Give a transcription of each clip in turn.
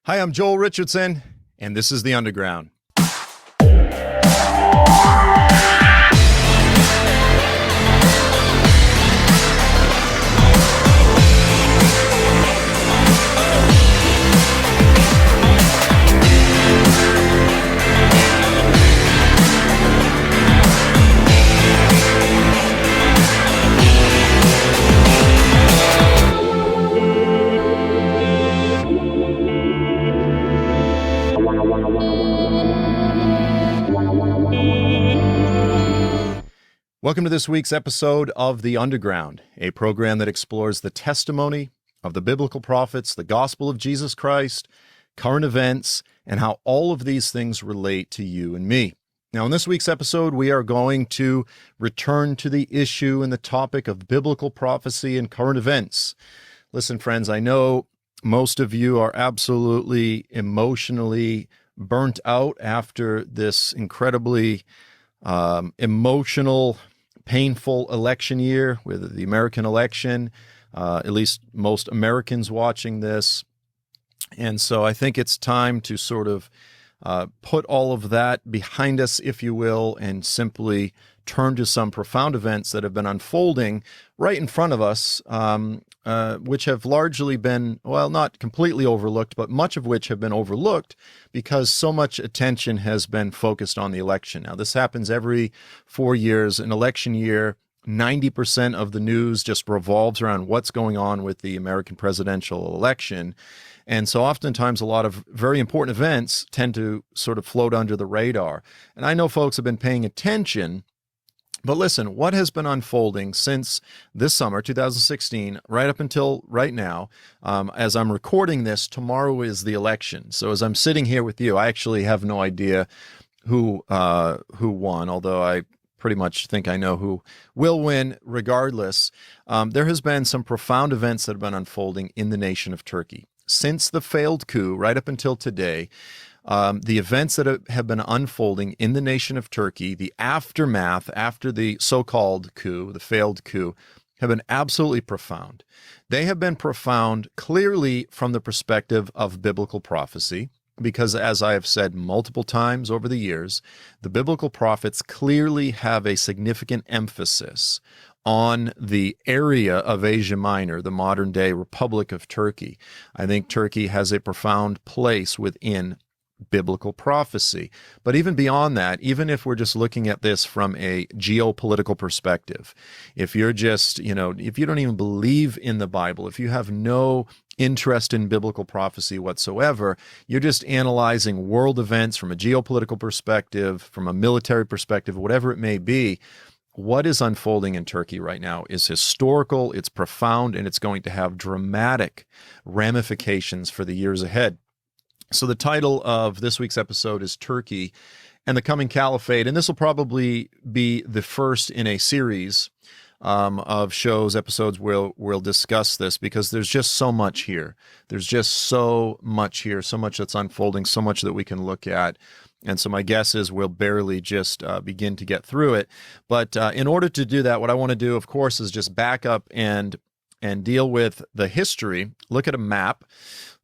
Hi, I'm Joel Richardson, and this is The Underground. Welcome to this week's episode of The Underground, a program that explores the testimony of the biblical prophets, the gospel of Jesus Christ, current events, and how all of these things relate to you and me. Now, in this week's episode, we are going to return to the issue and the topic of biblical prophecy and current events. Listen, friends, I know most of you are absolutely emotionally burnt out after this incredibly emotional, painful election year with the American election, at least most Americans watching this. And so I think it's time to sort of put all of that behind us, if you will, and simply turn to some profound events that have been unfolding right in front of us, which have largely been, well, not completely overlooked, but much of which have been overlooked because so much attention has been focused on the election. Now, this happens every 4 years. An election year, 90% of the news just revolves around what's going on with the American presidential election. And so oftentimes a lot of very important events tend to sort of float under the radar. And I know folks have been paying attention. But listen, what has been unfolding since this summer, 2016, right up until right now, as I'm recording this, tomorrow is the election. So as I'm sitting here with you, I actually have no idea who won, although I pretty much think I know who will win regardless. There has been some profound events that have been unfolding in the nation of Turkey. Since the failed coup, right up until today, the events that have been unfolding in the nation of Turkey, the aftermath after the so-called coup, the failed coup, have been absolutely profound. They have been profound clearly from the perspective of biblical prophecy, because as I have said multiple times over the years, the biblical prophets clearly have a significant emphasis on the area of Asia Minor, the modern-day Republic of Turkey. I think Turkey has a profound place within biblical prophecy. But even beyond that, even if we're just looking at this from a geopolitical perspective, if you're just, if you don't even believe in the Bible, if you have no interest in biblical prophecy whatsoever, you're just analyzing world events from a geopolitical perspective, from a military perspective, whatever it may be, what is unfolding in Turkey right now is historical, it's profound, and it's going to have dramatic ramifications for the years ahead. So the title of this week's episode is Turkey and the Coming Caliphate, and this will probably be the first in a series of shows, episodes where we'll discuss this, because there's just so much here. There's just so much here, so much that's unfolding, so much that we can look at. And so my guess is we'll barely just begin to get through it. But in order to do that, what I want to do, of course, is just back up and deal with the history, look at a map.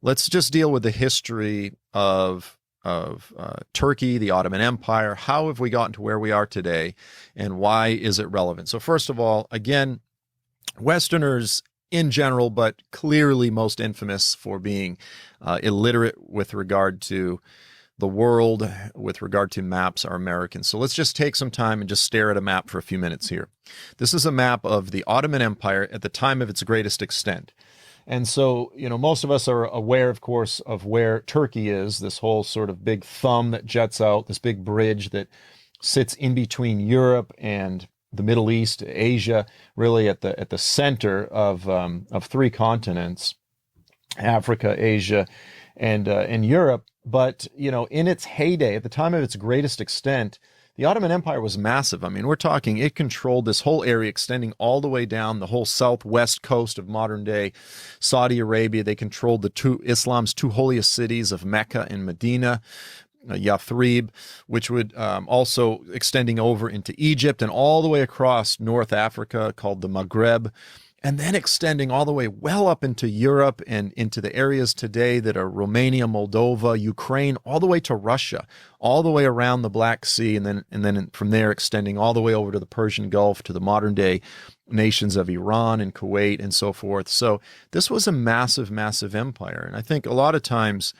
Let's just deal with the history of Turkey, the Ottoman Empire. How have we gotten to where we are today, and why is it relevant? So first of all, again, Westerners in general, but clearly most infamous for being illiterate with regard to the world, with regard to maps, are Americans. So let's just take some time and just stare at a map for a few minutes here. This is a map of the Ottoman Empire at the time of its greatest extent. And so, most of us are aware, of course, of where Turkey is, this whole sort of big thumb that juts out, this big bridge that sits in between Europe and the Middle East, Asia, really at the center of three continents, Africa, Asia, and Europe. But, in its heyday, at the time of its greatest extent, the Ottoman Empire was massive. I mean, we're talking, it controlled this whole area extending all the way down the whole southwest coast of modern-day Saudi Arabia. They controlled Islam's two holiest cities of Mecca and Medina, Yathrib, which would also extending over into Egypt and all the way across North Africa, called the Maghreb, and then extending all the way well up into Europe and into the areas today that are Romania, Moldova, Ukraine, all the way to Russia, all the way around the Black Sea, and then from there extending all the way over to the Persian Gulf, to the modern day nations of Iran and Kuwait and so forth. So this was a massive, massive empire. And I think a lot of times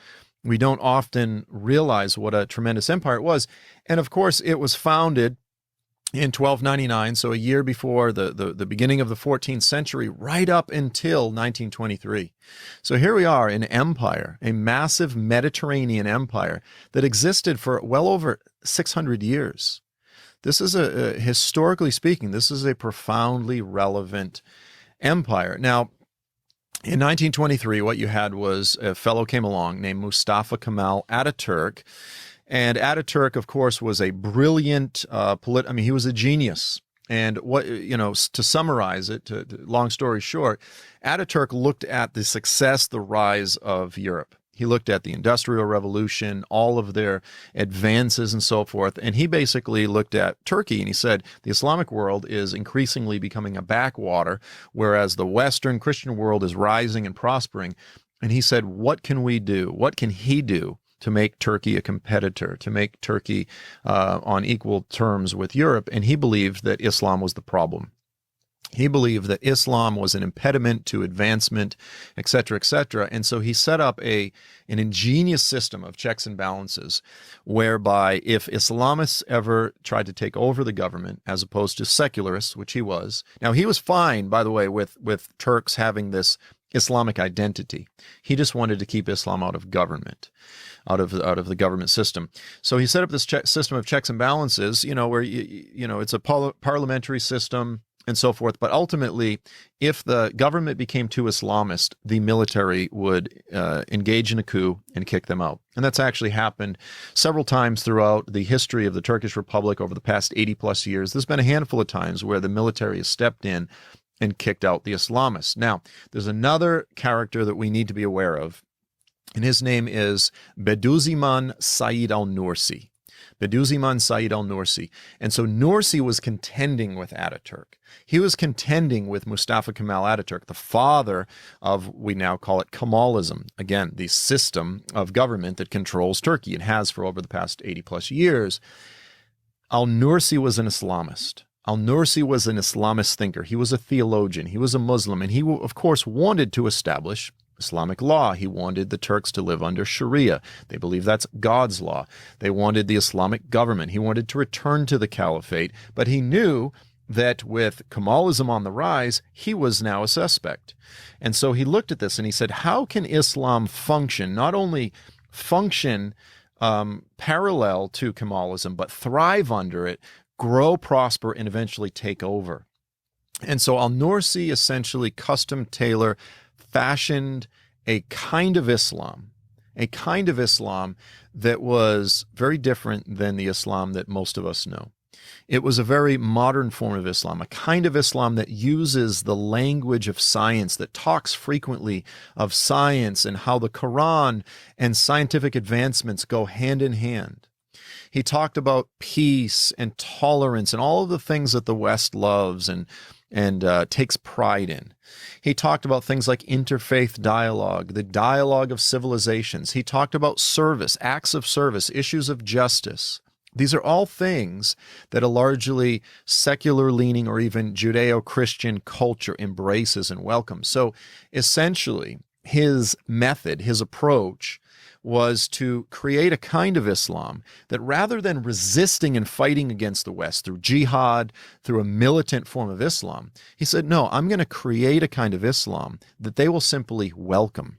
we don't often realize what a tremendous empire it was. And of course, it was founded in 1299, so a year before the beginning of the 14th century, right up until 1923. So here we are, an empire, a massive Mediterranean empire that existed for well over 600 years. This is historically speaking, this is a profoundly relevant empire. Now, in 1923, what you had was a fellow came along named Mustafa Kemal Ataturk. And Ataturk, of course, was a brilliant he was a genius. And to summarize it, long story short, Ataturk looked at the success, the rise of Europe. He looked at the Industrial Revolution, all of their advances and so forth, and he basically looked at Turkey and he said, the Islamic world is increasingly becoming a backwater, whereas the Western Christian world is rising and prospering. And he said, what can we do? What can he do to make Turkey a competitor, to make Turkey on equal terms with Europe? And he believed that Islam was the problem. He believed that Islam was an impediment to advancement, et cetera, et cetera. And so he set up an ingenious system of checks and balances whereby if Islamists ever tried to take over the government, as opposed to secularists, which he was. Now, he was fine, by the way, with Turks having this Islamic identity. He just wanted to keep Islam out of government, out of the government system. So he set up this system of checks and balances, where it's a parliamentary system and so forth. But ultimately, if the government became too Islamist, the military would engage in a coup and kick them out. And that's actually happened several times throughout the history of the Turkish Republic over the past 80 plus years. There's been a handful of times where the military has stepped in and kicked out the Islamists. Now, there's another character that we need to be aware of, and his name is Bediüzzaman Said al-Nursi. Bediüzzaman Said al-Nursi. And so Nursi was contending with Ataturk. He was contending with Mustafa Kemal Ataturk, the father of, we now call it Kemalism. Again, the system of government that controls Turkey and has for over the past 80 plus years. Al-Nursi was an Islamist. Al-Nursi was an Islamist thinker. He was a theologian. He was a Muslim. And he, of course, wanted to establish Islamic law. He wanted the Turks to live under Sharia. They believe that's God's law. They wanted the Islamic government. He wanted to return to the caliphate. But he knew that with Kemalism on the rise, he was now a suspect. And so he looked at this and he said, how can Islam function, not only function parallel to Kemalism, but thrive under it, grow, prosper, and eventually take over? And so al-Nursi essentially fashioned a kind of Islam that was very different than the Islam that most of us know. It was a very modern form of Islam, a kind of Islam that uses the language of science, that talks frequently of science and how the Quran and scientific advancements go hand in hand. He talked about peace and tolerance and all of the things that the West loves and takes pride in. He talked about things like interfaith dialogue, the dialogue of civilizations. He talked about service, acts of service, issues of justice. These are all things that a largely secular-leaning or even Judeo-Christian culture embraces and welcomes. So essentially, his method, his approach, was to create a kind of Islam that rather than resisting and fighting against the West through jihad, through a militant form of Islam, he said, no, I'm going to create a kind of Islam that they will simply welcome.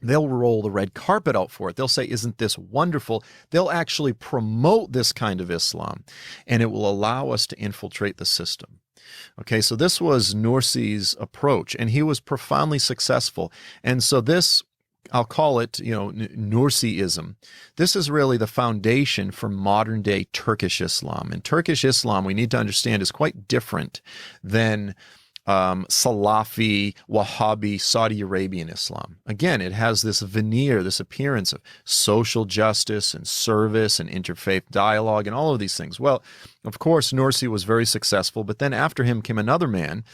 They'll roll the red carpet out for it. They'll say, isn't this wonderful? They'll actually promote this kind of Islam, and it will allow us to infiltrate the system. Okay, so this was Nursi's approach, and he was profoundly successful. And so this, I'll call it, Nursiism. This is really the foundation for modern day Turkish Islam. And Turkish Islam, we need to understand, is quite different than Salafi, Wahhabi, Saudi Arabian Islam. Again, it has this veneer, this appearance of social justice and service and interfaith dialogue and all of these things. Well, of course, Nursi was very successful, but then after him came another man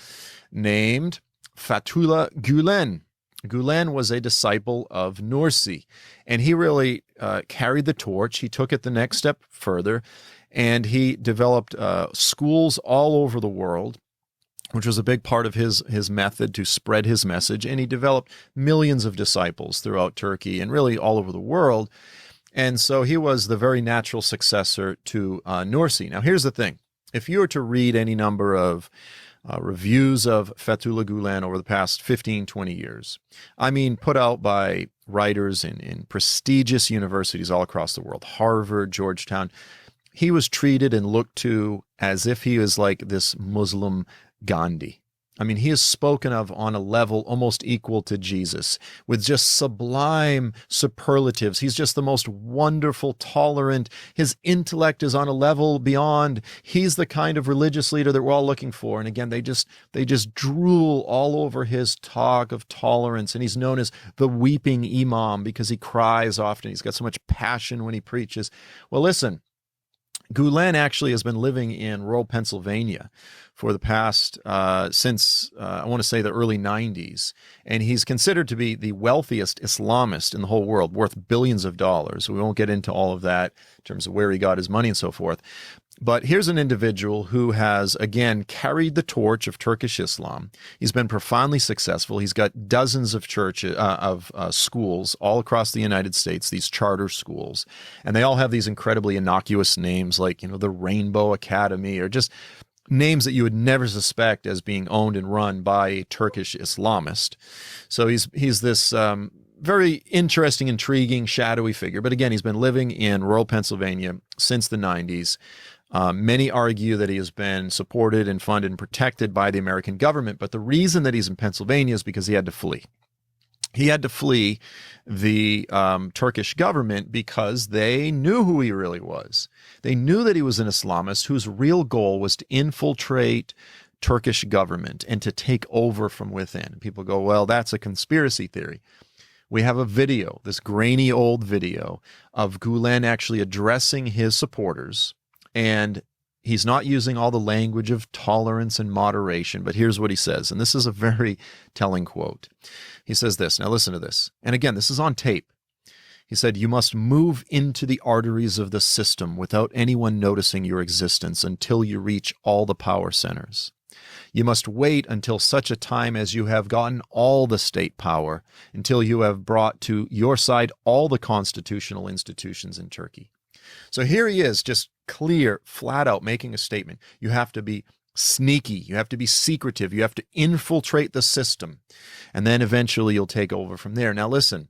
named Fethullah Gulen. Gulen was a disciple of Nursi, and he really carried the torch. He took it the next step further, and he developed schools all over the world, which was a big part of his method to spread his message. And he developed millions of disciples throughout Turkey and really all over the world. And so he was the very natural successor to Nursi. Now, here's the thing. If you were to read any number of reviews of Fethullah Gulen over the past 15, 20 years, I mean, put out by writers in prestigious universities all across the world, Harvard, Georgetown, he was treated and looked to as if he was like this Muslim Gandhi. I mean, he is spoken of on a level almost equal to Jesus, with just sublime superlatives. He's just the most wonderful, tolerant. His intellect is on a level beyond. He's the kind of religious leader that we're all looking for. And again, they just drool all over his talk of tolerance. And he's known as the weeping imam because he cries often. He's got so much passion when he preaches. Well, listen, Gulen actually has been living in rural Pennsylvania for the past, since I want to say the early 90s. And he's considered to be the wealthiest Islamist in the whole world, worth billions of dollars. We won't get into all of that in terms of where he got his money and so forth. But here's an individual who has, again, carried the torch of Turkish Islam. He's been profoundly successful. He's got dozens of schools all across the United States, these charter schools. And they all have these incredibly innocuous names like, the Rainbow Academy, or just names that you would never suspect as being owned and run by a Turkish Islamist. So he's this very interesting, intriguing, shadowy figure. But again, he's been living in rural Pennsylvania since the 90s. Many argue that he has been supported and funded and protected by the American government, but the reason that he's in Pennsylvania is because he had to flee. He had to flee the Turkish government because they knew who he really was. They knew that he was an Islamist whose real goal was to infiltrate Turkish government and to take over from within. People go, well, that's a conspiracy theory. We have a video, this grainy old video of Gulen actually addressing his supporters. And he's not using all the language of tolerance and moderation, but here's what he says. And this is a very telling quote. He says this. Now listen to this. And again, this is on tape. He said, "You must move into the arteries of the system without anyone noticing your existence until you reach all the power centers. You must wait until such a time as you have gotten all the state power, until you have brought to your side all the constitutional institutions in Turkey." So here he is, just clear, flat out making a statement. You have to be sneaky. You have to be secretive. You have to infiltrate the system. And then eventually you'll take over from there. Now listen,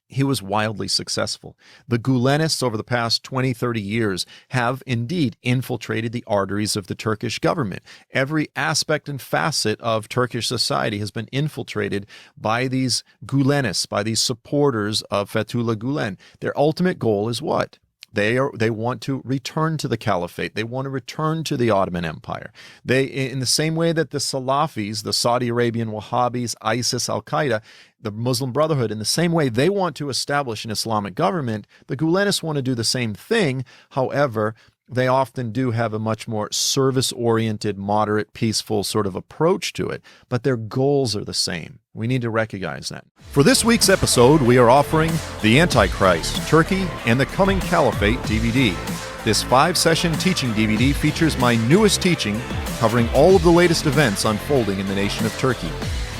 he was wildly successful. The Gulenists over the past 20, 30 years have indeed infiltrated the arteries of the Turkish government. Every aspect and facet of Turkish society has been infiltrated by these Gulenists, by these supporters of Fethullah Gulen. Their ultimate goal is what? They want to return to the caliphate. They want to return to the Ottoman Empire. They, in the same way that the Salafis, the Saudi Arabian Wahhabis, ISIS, Al-Qaeda, the Muslim Brotherhood, in the same way they want to establish an Islamic government, the Gulenists want to do the same thing. However, they often do have a much more service-oriented, moderate, peaceful sort of approach to it, but their goals are the same. We need to recognize that. For this week's episode, we are offering The Antichrist, Turkey, and the Coming Caliphate DVD. This 5-session teaching DVD features my newest teaching covering all of the latest events unfolding in the nation of Turkey,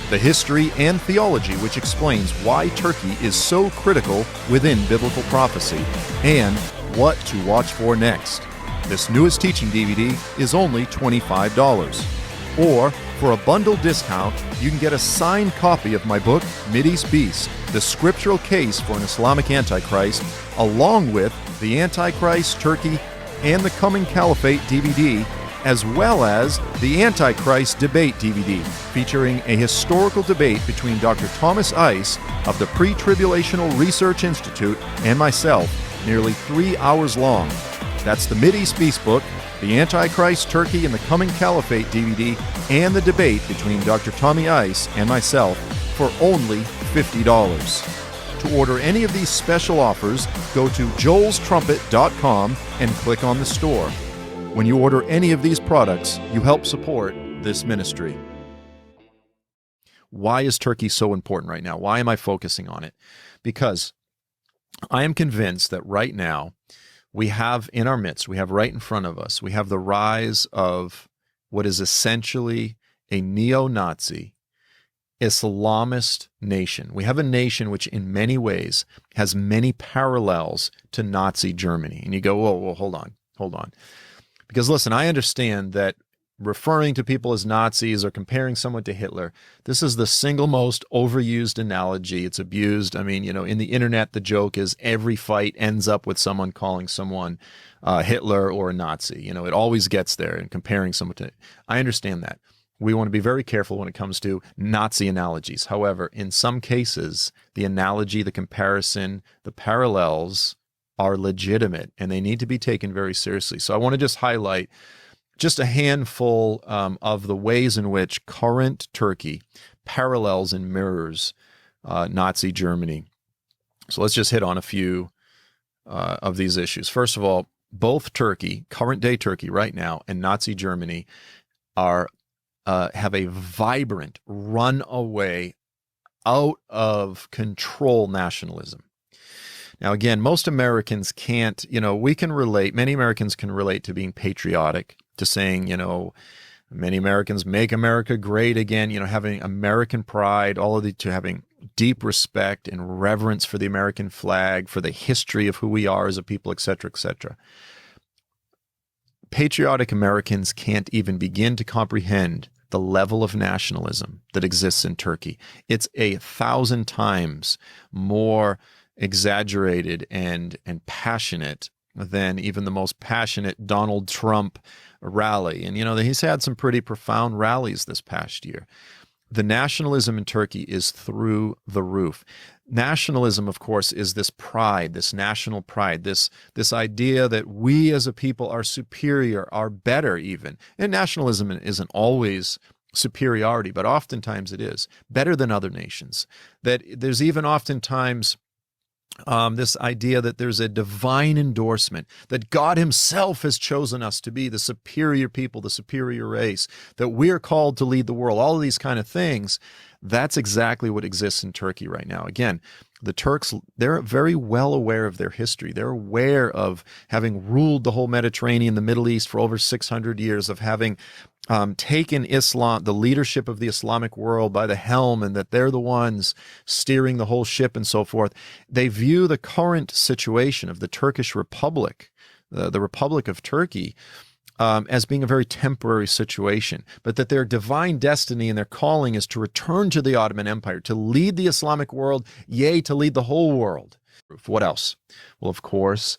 the history and theology which explains why Turkey is so critical within biblical prophecy, and what to watch for next. This newest teaching DVD is only $25. Or, for a bundle discount, you can get a signed copy of my book, Mideast Beast, The Scriptural Case for an Islamic Antichrist, along with The Antichrist, Turkey, and the Coming Caliphate DVD, as well as the Antichrist Debate DVD, featuring a historical debate between Dr. Thomas Ice of the Pre-Tribulational Research Institute and myself, nearly 3 hours long. That's the Mideast Beast book, the Antichrist, Turkey, and the Coming Caliphate DVD, and the debate between Dr. Tommy Ice and myself for only $50. To order any of these special offers, go to joelstrumpet.com and click on the store. When you order any of these products, you help support this ministry. Why is Turkey so important right now? Why am I focusing on it? Because I am convinced that right now we have in our midst, we have right in front of us, we have the rise of what is essentially a neo-Nazi Islamist nation. We have a nation which in many ways has many parallels to Nazi Germany. And you go, whoa, well, hold on. Because listen, I understand that referring to people as Nazis or comparing someone to Hitler, this is the single most overused analogy. It's abused. I mean, in the internet, the joke is every fight ends up with someone calling someone Hitler or a Nazi. It always gets there and comparing someone to. I understand that. We want to be very careful when it comes to Nazi analogies. However, in some cases, the analogy, the comparison, the parallels are legitimate and they need to be taken very seriously. So I want to just highlight just a handful of the ways in which current Turkey parallels and mirrors Nazi Germany. So let's just hit on a few of these issues. First of all, both Turkey, current day Turkey right now, and Nazi Germany have a vibrant, runaway, out of control nationalism. Now, again, most Americans can't, we can relate, many Americans can relate to being patriotic, to saying, many Americans make America great again, having American pride, to having deep respect and reverence for the American flag, for the history of who we are as a people, et cetera, et cetera. Patriotic Americans can't even begin to comprehend the level of nationalism that exists in Turkey. It's 1,000 times more exaggerated and passionate than even the most passionate Donald Trump rally. And, he's had some pretty profound rallies this past year. The nationalism in Turkey is through the roof. Nationalism, of course, is this pride, this national pride, this idea that we as a people are superior, are better even. And nationalism isn't always superiority, but oftentimes it is better than other nations. That there's even oftentimes this idea that there's a divine endorsement, that God himself has chosen us to be the superior people, the superior race, that we're called to lead the world, all of these kind of things. That's exactly what exists in Turkey right now. Again, the Turks, they're very well aware of their history. They're aware of having ruled the whole Mediterranean, the Middle East for over 600 years, of having taken Islam, the leadership of the Islamic world, by the helm, and that they're the ones steering the whole ship and so forth. They view the current situation of the Turkish Republic, the Republic of Turkey, as being a very temporary situation, but that their divine destiny and their calling is to return to the Ottoman Empire, to lead the Islamic world, yea, to lead the whole world. What else? Well, of course,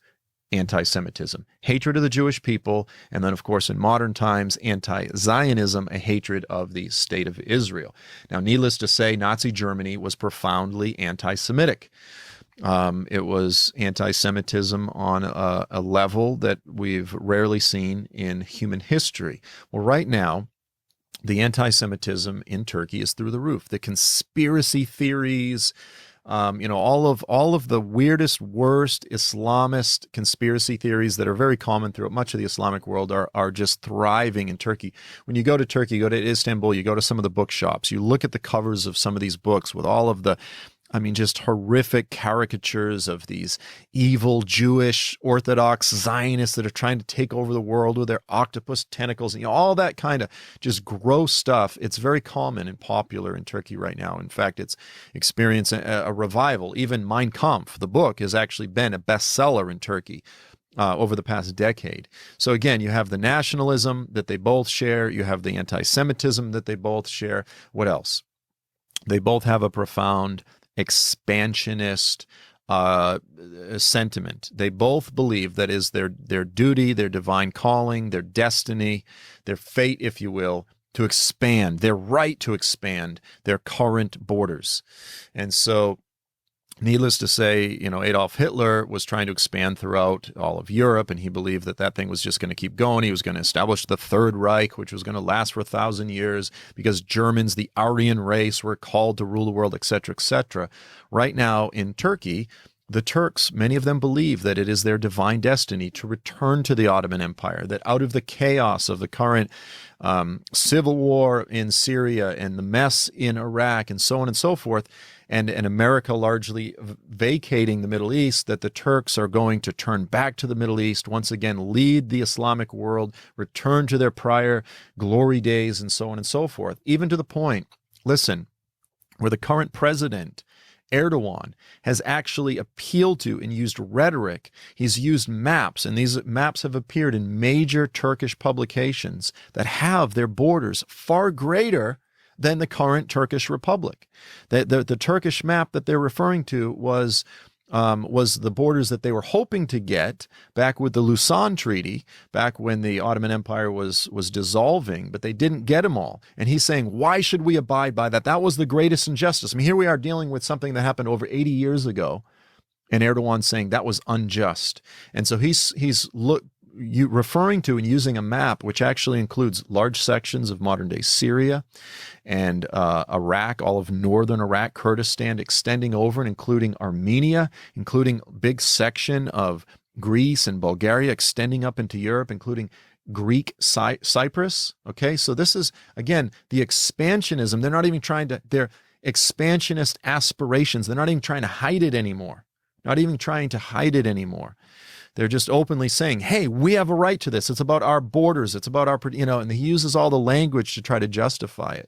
anti-Semitism, hatred of the Jewish people, and then, of course, in modern times, anti-Zionism, a hatred of the state of Israel. Now, needless to say, Nazi Germany was profoundly anti-Semitic. It was anti-Semitism on a level that we've rarely seen in human history. Well, right now, the anti-Semitism in Turkey is through the roof. The conspiracy theories, all of the weirdest, worst Islamist conspiracy theories that are very common throughout much of the Islamic world are just thriving in Turkey. When you go to Turkey, you go to Istanbul, you go to some of the bookshops, you look at the covers of some of these books with all of the just horrific caricatures of these evil Jewish Orthodox Zionists that are trying to take over the world with their octopus tentacles and all that kind of just gross stuff. It's very common and popular in Turkey right now. In fact, it's experiencing a revival. Even Mein Kampf, the book, has actually been a bestseller in Turkey over the past decade. So again, you have the nationalism that they both share. You have the anti-Semitism that they both share. What else? They both have a profound expansionist sentiment. They both believe that is their duty, their divine calling, their destiny, their fate, if you will, to expand, their right to expand their current borders. And so, needless to say, Adolf Hitler was trying to expand throughout all of Europe, and he believed that thing was just going to keep going. He was going to establish the Third Reich, which was going to last for 1,000 years because Germans, the Aryan race, were called to rule the world, etc., etc. Right now in Turkey, the Turks, many of them believe that it is their divine destiny to return to the Ottoman Empire, that out of the chaos of the current civil war in Syria and the mess in Iraq and so on and so forth, and America largely vacating the Middle East, that the Turks are going to turn back to the Middle East, once again lead the Islamic world, return to their prior glory days and so on and so forth, even to the point, listen, where the current president, Erdogan, has actually appealed to and used rhetoric. He's used maps, and these maps have appeared in major Turkish publications that have their borders far greater than the current Turkish Republic. The Turkish map that they're referring to was the borders that they were hoping to get back with the Lausanne Treaty, back when the Ottoman Empire was dissolving, but they didn't get them all. And he's saying, why should we abide by that? That was the greatest injustice. I mean, here we are dealing with something that happened over 80 years ago, and Erdogan saying that was unjust. And so he's referring to and using a map which actually includes large sections of modern-day Syria and Iraq, all of northern Iraq, Kurdistan, extending over and including Armenia, including a big section of Greece and Bulgaria, extending up into Europe, including Greek Cyprus. Okay, so this is, again, the expansionism. They're not even trying to, they're expansionist aspirations. They're not even trying to hide it anymore. Not even trying to hide it anymore. They're just openly saying, hey, we have a right to this. It's about our borders. It's about our, and he uses all the language to try to justify it.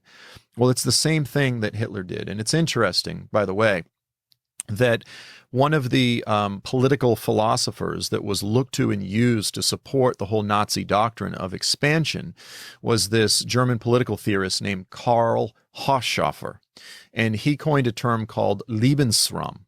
Well, it's the same thing that Hitler did. And it's interesting, by the way, that one of the political philosophers that was looked to and used to support the whole Nazi doctrine of expansion was this German political theorist named Karl Hochschaffer. And he coined a term called Lebensraum.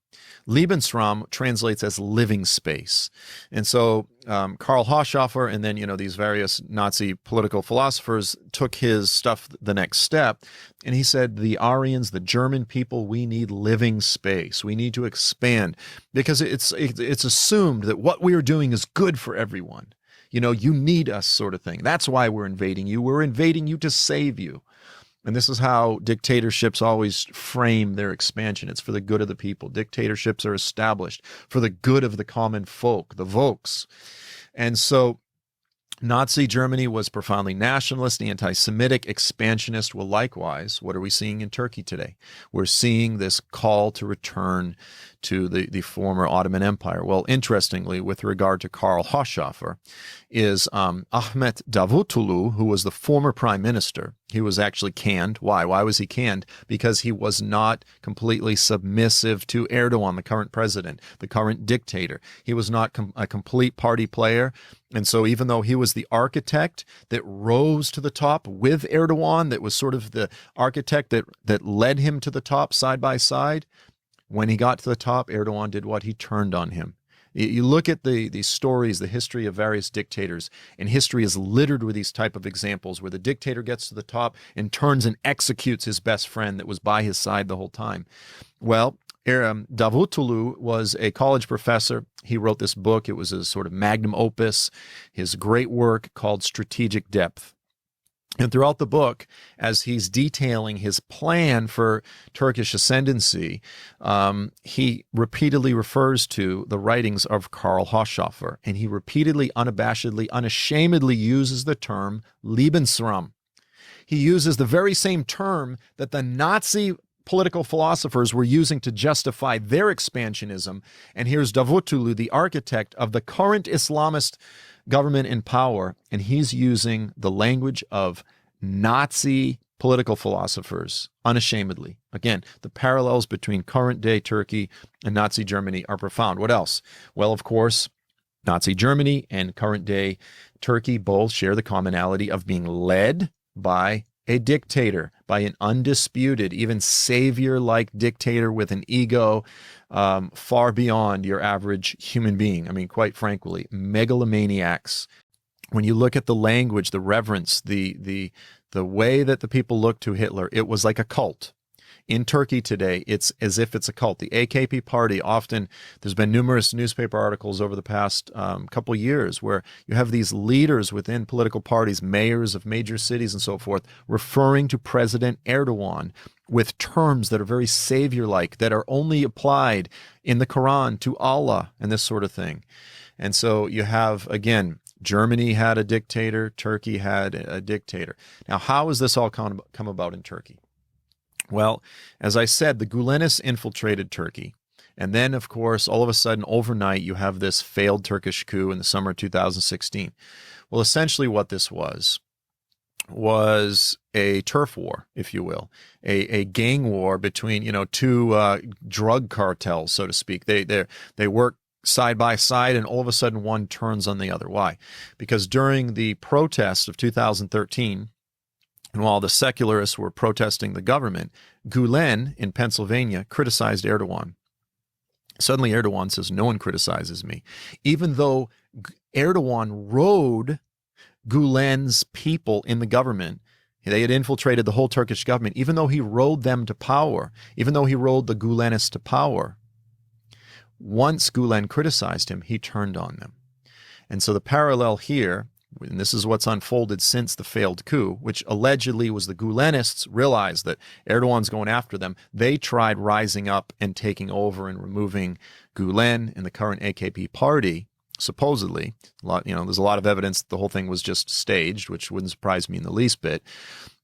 Lebensraum translates as living space. And so Karl Hochschaffer and then, these various Nazi political philosophers took his stuff the next step. And he said, the Aryans, the German people, we need living space. We need to expand because it's assumed that what we are doing is good for everyone. You need us, sort of thing. That's why we're invading you. We're invading you to save you. And this is how dictatorships always frame their expansion. It's for the good of the people. Dictatorships are established for the good of the common folk, the Volks. And so Nazi Germany was profoundly nationalist, anti-Semitic, expansionist. Well, likewise, what are we seeing in Turkey today? We're seeing this call to return to the former Ottoman Empire. Well, interestingly, with regard to Karl Hochschaffer, is Ahmet Davutoglu, who was the former prime minister. He was actually canned. Why? Why was he canned? Because he was not completely submissive to Erdogan, the current president, the current dictator. He was not a complete party player. And so even though he was the architect that rose to the top with Erdogan, that was sort of the architect that led him to the top side by side, when he got to the top, Erdogan did what? He turned on him. You look at the stories, the history of various dictators, and history is littered with these type of examples where the dictator gets to the top and turns and executes his best friend that was by his side the whole time. Well, Davutoglu was a college professor. He wrote this book. It was a sort of magnum opus, his great work called Strategic Depth. And throughout the book, as he's detailing his plan for Turkish ascendancy, he repeatedly refers to the writings of Karl Hochschaffer, and he repeatedly, unabashedly, unashamedly uses the term Lebensraum. He uses the very same term that the Nazi political philosophers were using to justify their expansionism. And here's Davutoglu, the architect of the current Islamist government in power, and he's using the language of Nazi political philosophers unashamedly. Again, the parallels between current-day Turkey and Nazi Germany are profound. What else? Well, of course, Nazi Germany and current-day Turkey both share the commonality of being led by a dictator, by an undisputed, even savior-like dictator with an ego far beyond your average human being. I mean, quite frankly, megalomaniacs. When you look at the language, the reverence, the way that the people looked to Hitler, it was like a cult. In Turkey today, it's as if it's a cult. The AKP party, often there's been numerous newspaper articles over the past couple years where you have these leaders within political parties, mayors of major cities and so forth, referring to President Erdogan with terms that are very savior-like, that are only applied in the Quran to Allah and this sort of thing. And so you have, again, Germany had a dictator, Turkey had a dictator. Now, how has this all come about in Turkey? Well, as I said, the Gulenists infiltrated Turkey. And then, of course, all of a sudden, overnight, you have this failed Turkish coup in the summer of 2016. Well, essentially what this was a turf war, if you will, a gang war between, two drug cartels, so to speak. They work side by side, and all of a sudden one turns on the other. Why? Because during the protests of 2013, and while the secularists were protesting the government, Gulen in Pennsylvania criticized Erdogan. Suddenly Erdogan says, no one criticizes me. Even though Erdogan rode Gulen's people in the government, they had infiltrated the whole Turkish government, even though he rode them to power, even though he rode the Gulenists to power, once Gulen criticized him, he turned on them. And so the parallel here, and this is what's unfolded since the failed coup, which allegedly was the Gulenists realized that Erdogan's going after them. They tried rising up and taking over and removing Gulen and the current AKP party, supposedly. There's a lot of evidence that the whole thing was just staged, which wouldn't surprise me in the least bit.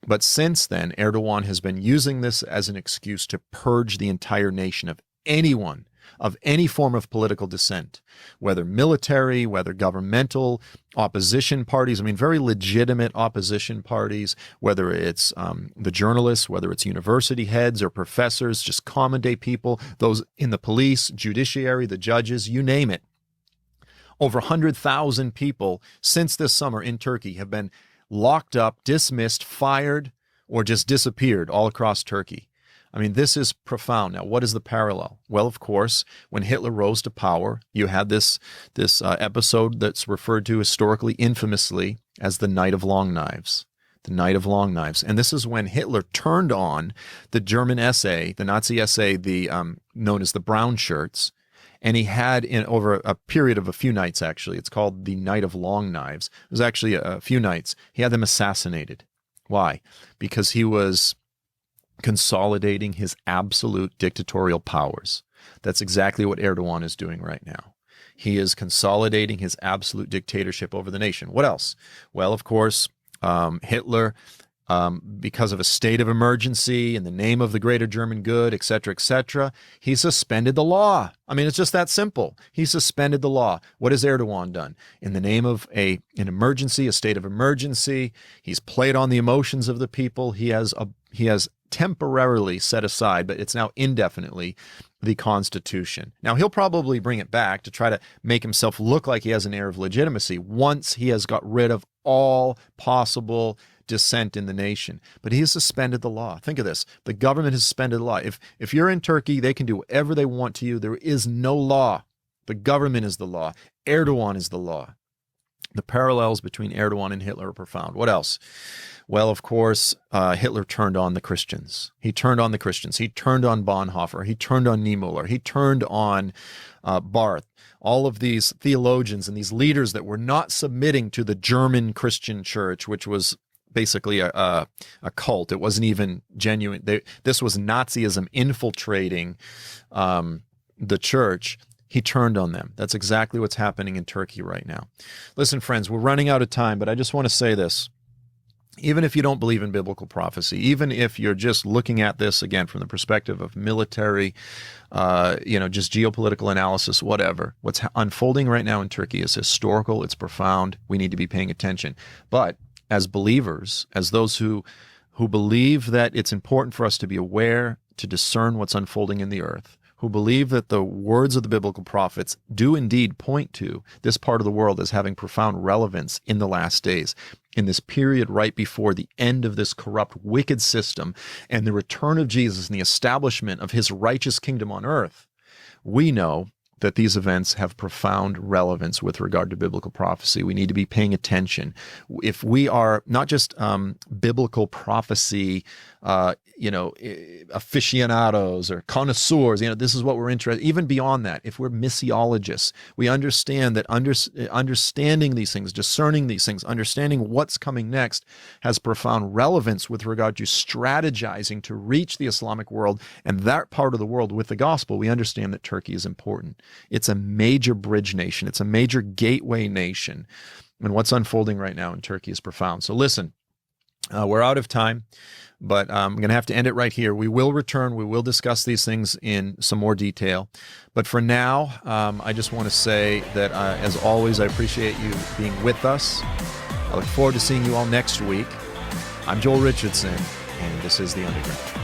But since then, Erdogan has been using this as an excuse to purge the entire nation of anyone of any form of political dissent, whether military, whether governmental, opposition parties, very legitimate opposition parties, whether it's the journalists, whether it's university heads or professors, just common day people, those in the police, judiciary, the judges, you name it. Over 100,000 people since this summer in Turkey have been locked up, dismissed, fired, or just disappeared all across Turkey. This is profound. Now, what is the parallel? Well, of course, when Hitler rose to power, you had this episode that's referred to historically, infamously, as the Night of Long Knives. The Night of Long Knives. And this is when Hitler turned on the German SA, the Nazi SA, known as the Brown Shirts, and he had, over a period of a few nights, actually, it's called the Night of Long Knives. It was actually a few nights. He had them assassinated. Why? Because he was consolidating his absolute dictatorial powers. That's exactly what Erdogan is doing right now. He is consolidating his absolute dictatorship over the nation. What else? Well, of course, Hitler, because of a state of emergency in the name of the greater German good, etc., he suspended the law. It's just that simple. He suspended the law. What has Erdogan done? In the name of an emergency, a state of emergency, he's played on the emotions of the people. He has temporarily set aside, but it's now indefinitely, the Constitution. Now, he'll probably bring it back to try to make himself look like he has an air of legitimacy once he has got rid of all possible dissent in the nation. But he has suspended the law. Think of this. The government has suspended the law. If you're in Turkey, they can do whatever they want to you. There is no law. The government is the law. Erdogan is the law. The parallels between Erdogan and Hitler are profound. What else? Well, of course, Hitler turned on the Christians. He turned on the Christians. He turned on Bonhoeffer. He turned on Niemöller. He turned on Barth. All of these theologians and these leaders that were not submitting to the German Christian church, which was basically a cult. It wasn't even genuine. This was Nazism infiltrating the church. He turned on them. That's exactly what's happening in Turkey right now. Listen, friends, we're running out of time, but I just want to say this. Even if you don't believe in biblical prophecy, even if you're just looking at this, again, from the perspective of military, just geopolitical analysis, whatever, what's unfolding right now in Turkey is historical, it's profound, we need to be paying attention. But as believers, as those who believe that it's important for us to be aware, to discern what's unfolding in the earth, who believe that the words of the biblical prophets do indeed point to this part of the world as having profound relevance in the last days, in this period right before the end of this corrupt, wicked system and the return of Jesus and the establishment of his righteous kingdom on earth, we know that these events have profound relevance with regard to biblical prophecy. We need to be paying attention. If we are not just biblical prophecy, aficionados or connoisseurs, this is what we're interested in. Even beyond that, if we're missiologists, we understand that understanding these things, discerning these things, understanding what's coming next has profound relevance with regard to strategizing to reach the Islamic world and that part of the world with the gospel. We understand that Turkey is important. It's a major bridge nation. It's a major gateway nation. And what's unfolding right now in Turkey is profound. So listen, we're out of time, but I'm going to have to end it right here. We will return. We will discuss these things in some more detail. But for now, I just want to say that, as always, I appreciate you being with us. I look forward to seeing you all next week. I'm Joel Richardson, and this is The Underground.